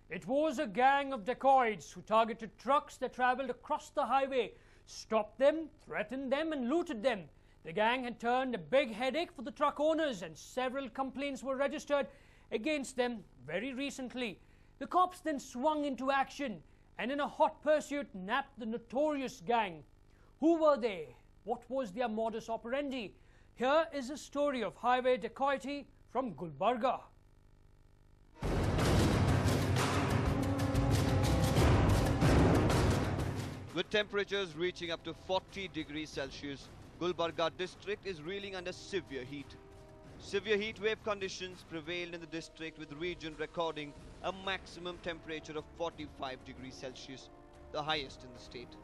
It was a gang of dacoits who targeted trucks that travelled across the highway, stopped them, threatened them and looted them. The gang had turned a big headache for the truck owners and several complaints were registered against them very recently. The cops then swung into action and in a hot pursuit nabbed the notorious gang. Who were they? What was their modus operandi? Here is a story of highway dacoity from Gulbarga. With temperatures reaching up to 40 degrees Celsius, Gulbarga district is reeling under severe heat. Severe heat wave conditions prevailed in the district, with the region recording a maximum temperature of 45 degrees Celsius, the highest in the state.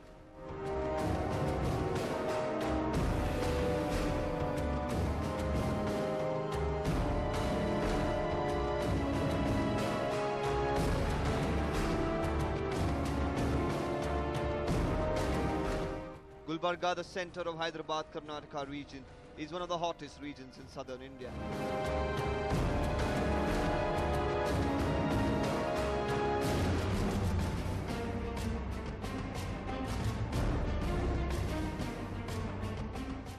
Gulbarga, the centre of Hyderabad-Karnataka region, is one of the hottest regions in southern India.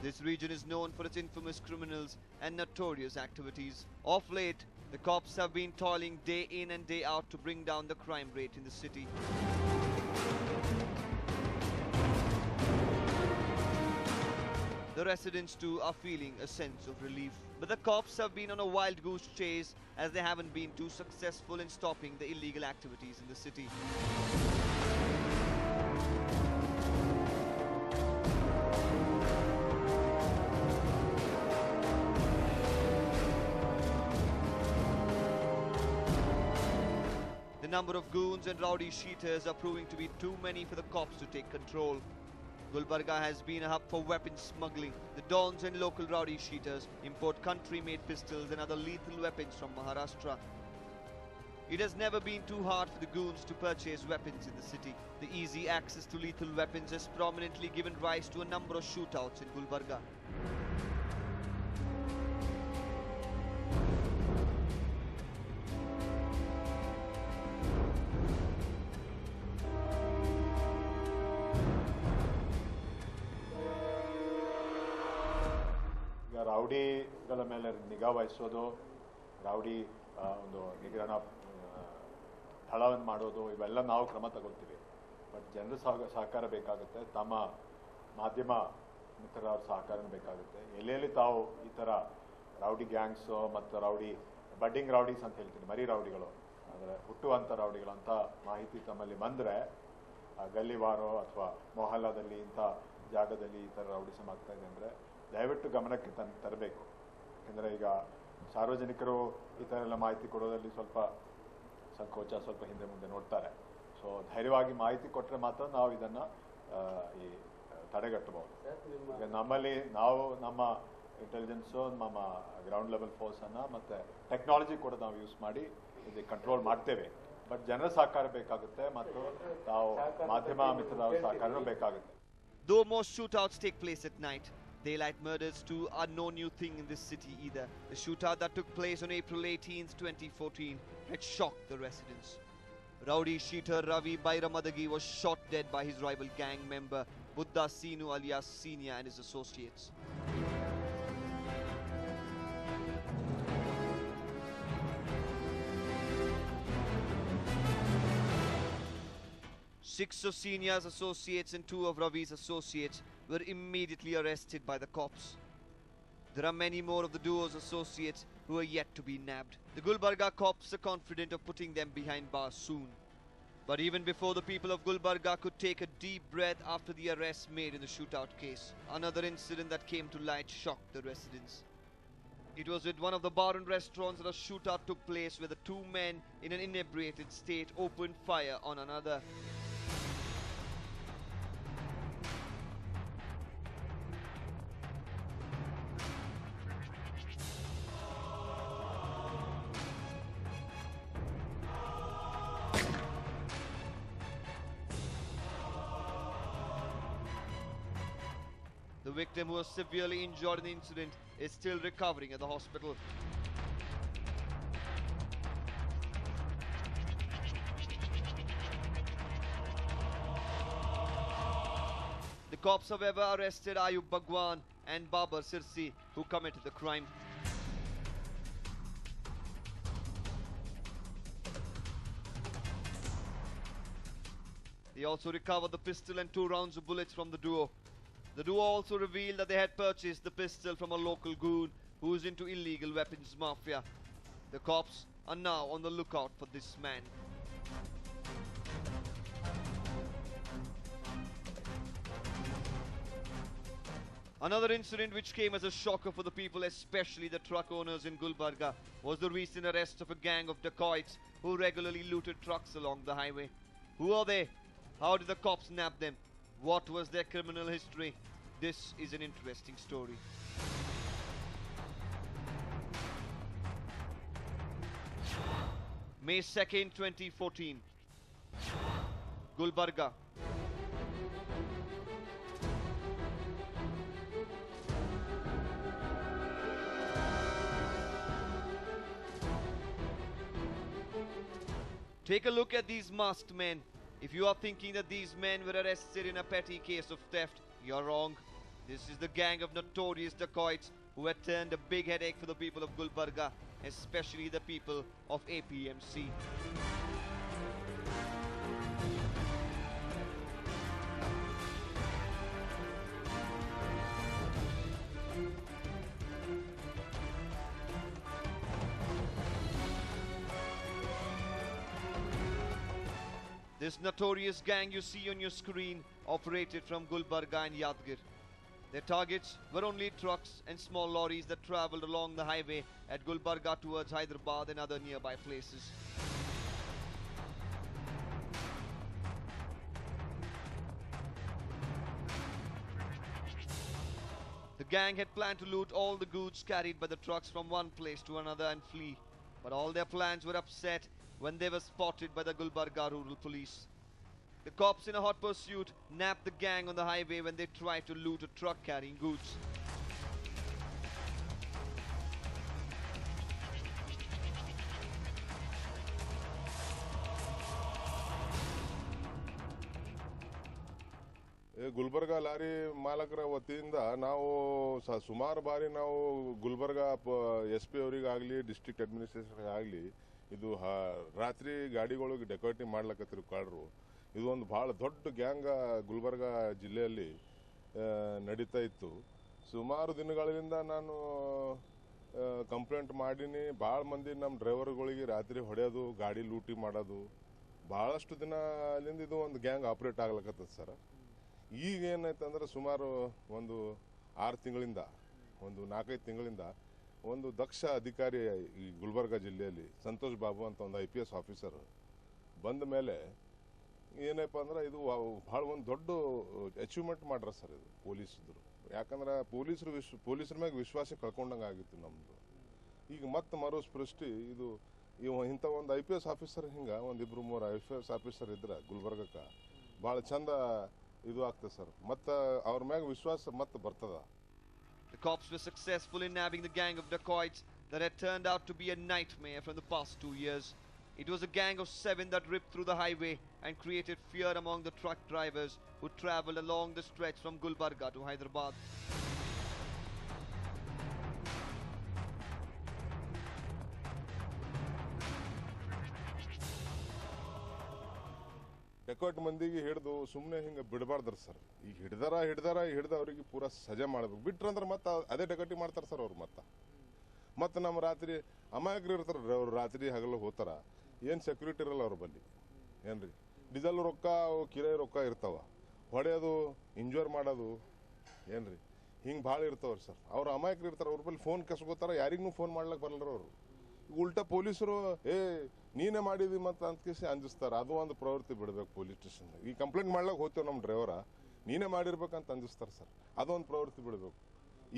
This region is known for its infamous criminals and notorious activities. Of late, the cops have been toiling day in and day out to bring down the crime rate in the city. The residents too are feeling a sense of relief. But the cops have been on a wild goose chase, as they haven't been too successful in stopping the illegal activities in the city. The number of goons and rowdy sheeters are proving to be too many for the cops to take control. Gulbarga has been a hub for weapon smuggling. The dons and local rowdy sheeters import country-made pistols and other lethal weapons from Maharashtra. It has never been too hard for the goons to purchase weapons in the city. The easy access to lethal weapons has prominently given rise to a number of shootouts in Gulbarga. ರೌಡಿಗಳ ಮೇಲೆ ನಿಗಾ ವಹಿಸೋದು, rowdy ಒಂದು ನಿಗ್ರಹಣ ಸ್ಥಳವನ್ನು ಮಾಡೋದು, ಇವೆಲ್ಲ ನಾವು ಕ್ರಮ ತಗೊಳ್ತೀವಿ. But ಜನರ ಸಹಕಾರ ಬೇಕಾಗುತ್ತೆ, ತಮ್ಮ ಮಾಧ್ಯಮ ಮಿತ್ರರ ಸಹಕಾರ ಬೇಕಾಗುತ್ತೆ. ಎಲ್ಲೆಲ್ಲಿ ತಾವು ಈ ಥರ ರೌಡಿ ಗ್ಯಾಂಗ್ಸು ಮತ್ತು ರೌಡಿ ಬಡ್ಡಿಂಗ್ ರೌಡೀಸ್ ಅಂತ ಹೇಳ್ತೀನಿ, ಮರಿ ರೌಡಿಗಳು ಅಂದರೆ ಹುಟ್ಟುವಂಥ ರೌಡಿಗಳು ಅಂತ ಮಾಹಿತಿ ತಮ್ಮಲ್ಲಿ ಬಂದರೆ, ಗಲ್ಲಿವಾರೋ ಅಥವಾ ಮೊಹಲ್ಲಾದಲ್ಲಿ ಇಂಥ ಜಾಗದಲ್ಲಿ ಈ ಥರ ರೌಡಿಸಮ್ ಆಗ್ತಾ ಇದೆ ಅಂದರೆ ದಯವಿಟ್ಟು ಗಮನಕ್ಕೆ ತರಬೇಕು. ಯಾಕೆಂದರೆ ಈಗ ಸಾರ್ವಜನಿಕರು ಈ ಥರ ಎಲ್ಲ ಮಾಹಿತಿ ಕೊಡೋದ್ರಲ್ಲಿ ಸ್ವಲ್ಪ ಸಂಕೋಚ, ಸ್ವಲ್ಪ ಹಿಂದೆ ಮುಂದೆ ನೋಡ್ತಾರೆ. ಸೊ ಧೈರ್ಯವಾಗಿ ಮಾಹಿತಿ ಕೊಟ್ಟರೆ ಮಾತ್ರ ನಾವು ಇದನ್ನು ಈ ತಡೆಗಟ್ಟಬಹುದು. ಈಗ ನಮ್ಮಲ್ಲಿ ನಾವು ನಮ್ಮ ಇಂಟೆಲಿಜೆನ್ಸು, ನಮ್ಮ ಗ್ರೌಂಡ್ ಲೆವೆಲ್ ಫೋರ್ಸನ್ನು ಮತ್ತು ಟೆಕ್ನಾಲಜಿ ಕೂಡ ನಾವು ಯೂಸ್ ಮಾಡಿ ಇದು ಕಂಟ್ರೋಲ್ ಮಾಡ್ತೇವೆ. ಬಟ್ ಜನರ ಸಹಕಾರ ಬೇಕಾಗುತ್ತೆ ಮತ್ತು ನಾವು ಮಾಧ್ಯಮ ಮಿತ್ರರ ಸಹಕಾರನೂ ಬೇಕಾಗುತ್ತೆ. Though most shootouts take place at night, daylight murders too are no new thing in this city either. The shootout that took place on April 18, 2014 had shocked the residents. Rowdy sheeter Ravi Bairamadagi was shot dead by his rival gang member Buddha Sinu alias Senior and his associates. Six of Senior's associates and two of Ravi's associates were immediately arrested by the cops. There are many more of the duo's associates who are yet to be nabbed. The Gulbarga cops are confident of putting them behind bars soon. But even before the people of Gulbarga could take a deep breath after the arrests made in the shootout case, another incident that came to light shocked the residents. It was at one of the bar and restaurants that a shootout took place, where the two men in an inebriated state opened fire on another. The victim, who was severely injured in the incident, is still recovering at the hospital. cops, however, arrested Ayub Bhagwan and Babar Sirsi, who committed the crime. They also recovered the pistol and 2 rounds of bullets from the duo. The duo also revealed that they had purchased the pistol from a local goon who is into illegal weapons mafia. The cops are now on the lookout for this man. Another incident which came as a shocker for the people, especially the truck owners in Gulbarga, was the recent arrest of a gang of dacoits who regularly looted trucks along the highway. Who are they? How did the cops nab them? What was their criminal history? This is an interesting story. May 2nd, 2014. Gulbarga. Take a look at these masked men. If you are thinking that these men were arrested in a petty case of theft, you're wrong. This is the gang of notorious dacoits who had turned a big headache for the people of Gulbarga, especially the people of APMC. This notorious gang you see on your screen operated from Gulbarga and Yadgir. Their targets were only trucks and small lorries that travelled along the highway at Gulbarga towards Hyderabad and other nearby places. The gang had planned to loot all the goods carried by the trucks from one place to another and flee, but all their plans were upset when they were spotted by the Gulbarga Rural Police. The cops in a hot pursuit nabbed the gang on the highway when they tried to loot a truck carrying goods. Gulbarga lorry ಮಾಲಕರ ವತಿಯಿಂದ ನಾವು ಸುಮಾರು ಬಾರಿ ನಾವು Gulbarga SP ಅವರಿಗಾಗಲಿ district administration ಆಗಲಿ ಇದು ರಾತ್ರಿ ಗಾಡಿಗಳಿಗೆ ಡೆಕೋರೇಟಿಂಗ್ ಮಾಡ್ಲಕತ್ತಿರು ಕಳ್ಳರು. ಇದು ಒಂದು ಭಾಳ ದೊಡ್ಡ ಗ್ಯಾಂಗ್ ಗುಲ್ಬರ್ಗಾ ಜಿಲ್ಲೆಯಲ್ಲಿ ನಡೀತಾ ಇತ್ತು. ಸುಮಾರು ದಿನಗಳಿಂದ ನಾನು ಕಂಪ್ಲೇಂಟ್ ಮಾಡೀನಿ. ಭಾಳ ಮಂದಿ ನಮ್ಮ ಡ್ರೈವರ್ಗಳಿಗೆ ರಾತ್ರಿ ಹೊಡೆಯೋದು, ಗಾಡಿ ಲೂಟಿ ಮಾಡೋದು ಭಾಳಷ್ಟು ದಿನದಿಂದ ಇದು ಒಂದು ಗ್ಯಾಂಗ್ ಆಪ್ರೇಟ್ ಆಗ್ಲಕತ್ತದ ಸರ್. ಈಗ ಏನಾಯ್ತಂದ್ರೆ ಸುಮಾರು ಒಂದು 6 ತಿಂಗಳಿಂದ, ಒಂದು 4-5 ತಿಂಗಳಿಂದ ಒಂದು ದಕ್ಷ ಅಧಿಕಾರಿ ಈ ಗುಲ್ಬರ್ಗಾ ಜಿಲ್ಲೆಯಲ್ಲಿ ಸಂತೋಷ್ ಬಾಬು ಅಂತ ಒಂದು IPS ಆಫೀಸರ್ ಬಂದ ಮೇಲೆ ಏನಪ್ಪ ಅಂದ್ರೆ ಇದು ಭಾಳ ಒಂದು ದೊಡ್ಡ ಅಚೀವ್ಮೆಂಟ್ ಮಾಡ್ರ ಸರ್ ಇದು ಪೊಲೀಸರು. ಯಾಕಂದ್ರೆ ಪೊಲೀಸರ ಮ್ಯಾಗ ವಿಶ್ವಾಸ ಕಳ್ಕೊಂಡಂಗೆ ಆಗಿತ್ತು ನಮ್ಮದು. ಈಗ ಮತ್ತೆ ಮರುಸ್ಪೃಷ್ಟಿ ಇದು ಇಂಥ ಒಂದು IPS ಆಫೀಸರ್ ಹಿಂಗೆ ಒಂದು 2-3 IPS ಆಫೀಸರ್ ಇದ್ರೆ ಗುಲ್ಬರ್ಗಕ್ಕೆ ಭಾಳ ಚಂದ ಇದು ಆಗ್ತದೆ ಸರ್. ಮತ್ತೆ ಅವ್ರ ಮ್ಯಾಗ ವಿಶ್ವಾಸ ಮತ್ತೆ ಬರ್ತದ. The cops were successful in nabbing the gang of dacoits that had turned out to be a nightmare from the past 2 years. It was a gang of 7 that ripped through the highway and created fear among the truck drivers who travelled along the stretch from Gulbarga to Hyderabad. ಡೆಕೋಟ್ ಮಂದಿಗೆ ಹಿಡಿದು ಸುಮ್ಮನೆ ಹಿಂಗೆ ಬಿಡಬಾರ್ದ್ರ sir. ಈಗ ಹಿಡ್ದ ಅವ್ರಿಗೆ ಪೂರಾ ಸಜಾ ಮಾಡಬೇಕು. ಬಿಟ್ರಂದ್ರೆ ಮತ್ತೆ ಅದೇ ಡೆಕೋಟಿ ಮಾಡ್ತಾರೆ ಸರ್ ಅವ್ರು. ಮತ್ತೆ ನಮ್ಮ ರಾತ್ರಿ ಅಮಾಯಕರು ಇರ್ತಾರೆ, ಅವ್ರು ರಾತ್ರಿ ಹಗಲು ಹೋಗ್ತಾರ, ಏನು ಸೆಕ್ಯೂರಿಟಿ ಇರಲ್ಲ ಅವ್ರ ಬಲ್ಲಿ. ಏನ್ರಿ ಡೀಸೆಲ್ ರೊಕ್ಕ, ಕಿರಾಯಿ ರೊಕ್ಕ ಇರ್ತಾವ, ಹೊಡೆಯೋದು, ಇಂಜೋರ್ ಮಾಡೋದು ಏನ್ರಿ ಹಿಂಗೆ ಭಾಳ ಇರ್ತಾವ್ರಿ ಸರ್. ಅವ್ರು ಅಮಾಯಕರು ಇರ್ತಾರೆ, ಅವ್ರ ಬಲ್ಲಿ ಫೋನ್ ಕಸ್ಕೋತಾರ, ಯಾರಿಗೂ ಫೋನ್ ಮಾಡ್ಲಕ್ಕೆ ಬರಲ್ರ ಅವರು. ಉಲ್ಟಾ ಪೊಲೀಸರು ನೀನೇ ಮಾಡಿದಿ ಮತ್ತೆ ಅಂತ ಕೇಸಿ ಅಂಜಿಸ್ತಾರೆ. ಅದು ಒಂದು ಪ್ರವೃತ್ತಿ ಬಿಡಬೇಕು ಪೊಲೀಸ್ ಸ್ಟೇಷನ್ದಾಗ. ಈ ಕಂಪ್ಲೇಂಟ್ ಮಾಡ್ಲಿಕ್ಕೆ ಹೋಗ್ತೇವೆ ನಮ್ಮ ಡ್ರೈವರ, ನೀನೇ ಮಾಡಿರ್ಬೇಕಂತ ಅಂಜಿಸ್ತಾರೆ ಸರ್. ಅದೊಂದು ಪ್ರವೃತ್ತಿ ಬಿಡಬೇಕು.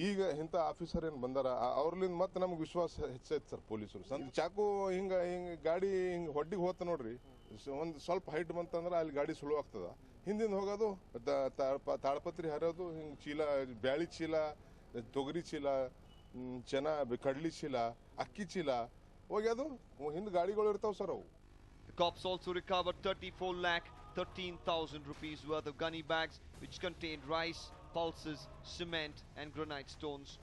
ಈಗ ಇಂಥ ಆಫೀಸರ್ ಏನು ಬಂದಾರ ಅವ್ರಲಿಂದ ಮತ್ತೆ ನಮ್ಗೆ ವಿಶ್ವಾಸ ಹೆಚ್ಚೈತೆ ಸರ್ ಪೊಲೀಸರು. ಚಾಕು ಹಿಂಗೆ ಗಾಡಿ ಹಿಂಗೆ ಹೊಡ್ಡಿಗೆ ಹೋತ ನೋಡ್ರಿ, ಒಂದು ಸ್ವಲ್ಪ ಹೈಟ್ ಬಂತಂದ್ರೆ ಅಲ್ಲಿ ಗಾಡಿ ಸುಳು ಆಗ್ತದ. ಹಿಂದಿಂದ ಹೋಗೋದು, ತಾಳಪತ್ರಿ ಹರಿಯೋದು, ಹಿಂಗೆ ಚೀಲ, ಬ್ಯಾಳಿ ಚೀಲ, ತೊಗರಿ ಚೀಲ, ಚೆನ್ನ, ಕಡ್ಲಿ ಚೀಲ, ಅಕ್ಕಿ ಚೀಲ ಹೋಗ್ಯದು ಹಿಂದೆ ಗಾಡಿಗಳು ಇರ್ತಾವ ಸರ್ ಅವು. The cops also recovered 34 lakh 13,000 rupees worth of gunny bags which contained rice, pulses, cement and granite stones.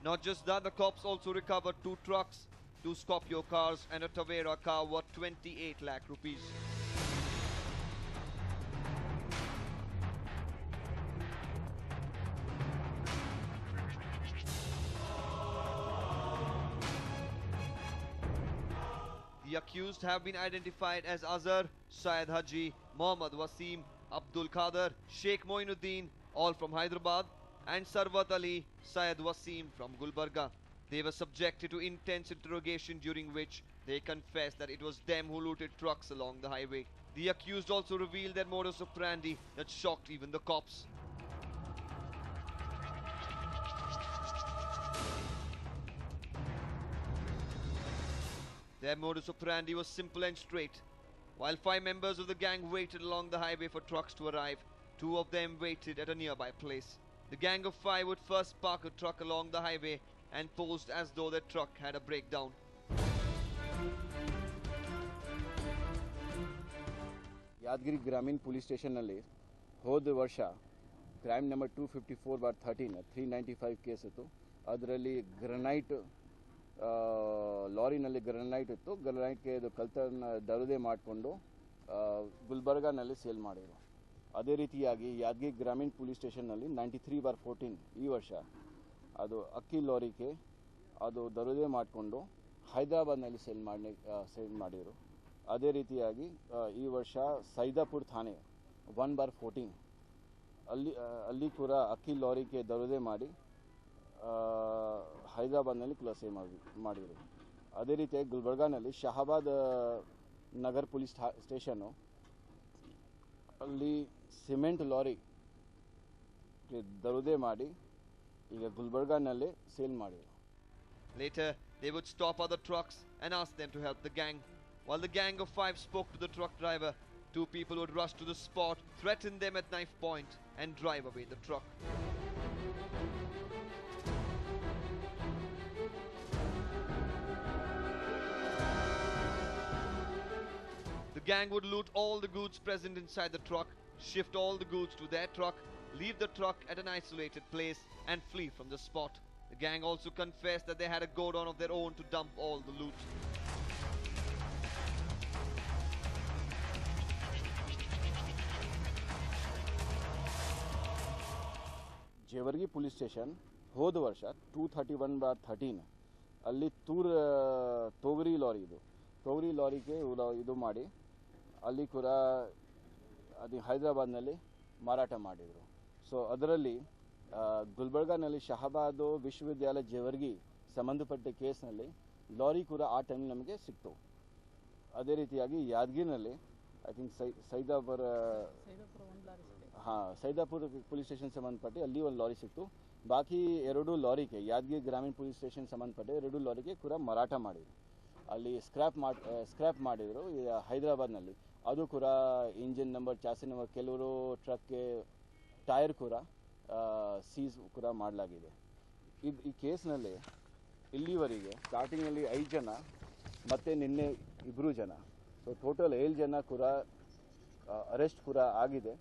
Not just that, the cops also recovered 2 trucks, 2 Scorpio cars and a Tavera car worth 28 lakh rupees. The accused have been identified as Azhar, Syed Haji, Mohammad Wasim, Abdul Qadir, Sheikh Moinuddin, all from Hyderabad, and Sarwat Ali, Syed Wasim from Gulbarga. They were subjected to intense interrogation, during which they confessed that it was them who looted trucks along the highway. The accused also revealed their modus operandi that shocked even the cops. Their modus operandi was simple and straight. While 5 members of the gang waited along the highway for trucks to arrive, 2 of them waited at a nearby place. The gang of 5 would first park a truck along the highway and posed as though their truck had a breakdown. Yadgir ಗ್ರಾಮೀಣ police ಸ್ಟೇಷನ್ನಲ್ಲಿ ಹೋದ ವರ್ಷ crime number 254/13 395 case ಇತ್ತು. ಅದರಲ್ಲಿ granite ಲಾರಿನಲ್ಲಿ granite ಇತ್ತು. ಗ್ರನೈಟ್ಗೆ ಇದು ಕಲ್ತನ್ನ ದರೋಡೆ ಮಾಡಿಕೊಂಡು ಗುಲ್ಬರ್ಗಾನಲ್ಲಿ sale ಮಾಡಿದರು. ಅದೇ ರೀತಿಯಾಗಿ ಯಾದಗಿರಿ ಗ್ರಾಮೀಣ ಪೊಲೀಸ್ ಸ್ಟೇಷನ್ನಲ್ಲಿ 93/14 ಈ ವರ್ಷ ಅದು ಅಕ್ಕಿ ಲಾರಿಗೆ ಅದು ದರೋಡೆ ಮಾಡಿಕೊಂಡು ಹೈದರಾಬಾದ್ನಲ್ಲಿ ಸೇಲ್ ಮಾಡಿದರು. ಅದೇ ರೀತಿಯಾಗಿ ಈ ವರ್ಷ ಸೈದಾಪುರ ಥಾಣೆ 1/14 ಅಲ್ಲಿ ಕೂಡ ಅಕ್ಕಿ ಲಾರಿಗೆ ದರೋಡೆ ಮಾಡಿ ಹೈದರಾಬಾದ್ನಲ್ಲಿ ಖುಲಾಸೆ ಮಾಡಿದರು. ಅದೇ ರೀತಿಯಾಗಿ ಗುಲ್ಬರ್ಗಾನಲ್ಲಿ ಶಹಾಬಾದ್ ನಗರ್ ಪೊಲೀಸ್ ಸ್ಟೇಷನ್ನು ಅಲ್ಲಿ ಸಿಮೆಂಟ್ ಲಾರಿ ದರೋಡೆ ಮಾಡಿ ಈಗ ಗುಲ್ಬರ್ಗಾನಲ್ಲೇ ಸೇಲ್ ಮಾಡಿದರು. Later, they would stop other trucks and ask them to help the gang. While the gang of 5 spoke to the truck driver, 2 people would rush to the spot, threaten them at knife point, and drive away the truck. The gang would loot all the goods present inside the truck, shift all the goods to their truck, leave the truck at an isolated place, and flee from the spot. The gang also confessed that they had a godown of their own to dump all the loot. Jevargi police station ಹೋದ ವರ್ಷ 231/13 ಅಲ್ಲಿ ತೊಗರಿ ಲಾರಿಗೆ ಇದು ಮಾಡಿ ಅಲ್ಲಿ ಕೂಡ ಅದು ಹೈದರಾಬಾದ್ನಲ್ಲಿ ಮಾರಾಟ ಮಾಡಿದರು. ಸೊ ಅದರಲ್ಲಿ ಗುಲ್ಬರ್ಗಾನಲ್ಲಿ ಶಹಾಬಾದ್ ವಿಶ್ವವಿದ್ಯಾಲಯ ಜೇವರ್ಗಿ ಸಂಬಂಧಪಟ್ಟ ಕೇಸ್ನಲ್ಲಿ ಲಾರಿ ಕೂಡ ಆ ಟೈಮ್ ನಮಗೆ ಸಿಕ್ತು. ಅದೇ ರೀತಿಯಾಗಿ ಯಾದಗಿರಿನಲ್ಲಿ I think Saidapur police station ಸಂಬಂಧಪಟ್ಟು ಅಲ್ಲಿ ಒಂದು ಲಾರಿ ಸಿಕ್ತು. ಬಾಕಿ 2 ಲಾರಿಗೆ ಯಾದಗಿರಿ ಗ್ರಾಮೀಣ ಪೊಲೀಸ್ ಸ್ಟೇಷನ್ ಸಂಬಂಧಪಟ್ಟ 2 ಲಾರಿಗೆ ಕೂಡ ಮಾರಾಟ ಮಾಡಿದರು. ಅಲ್ಲಿ ಸ್ಕ್ರ್ಯಾಪ್ ಮಾಡಿದರು ಹೈದರಾಬಾದ್ನಲ್ಲಿ. ಅದು ಕೂಡ ಇಂಜಿನ್ ನಂಬರ್, ಚಾಸಿ ನಂಬರ್, ಕೆಲವರು ಟ್ರಕ್ಗೆ ಟೈರ್ ಕೂಡ ಸೀಸ್ ಕೂಡ ಮಾಡಲಾಗಿದೆ. ಈ ಕೇಸ್ನಲ್ಲಿ ಇಲ್ಲಿವರೆಗೆ ಸ್ಟಾರ್ಟಿಂಗಲ್ಲಿ 5 ಜನ ಮತ್ತು ನಿನ್ನೆ 2 ಜನ, ಸೊ ಟೋಟಲ್ 7 ಜನ ಕೂಡ ಅರೆಸ್ಟ್ ಕೂಡ ಆಗಿದೆ.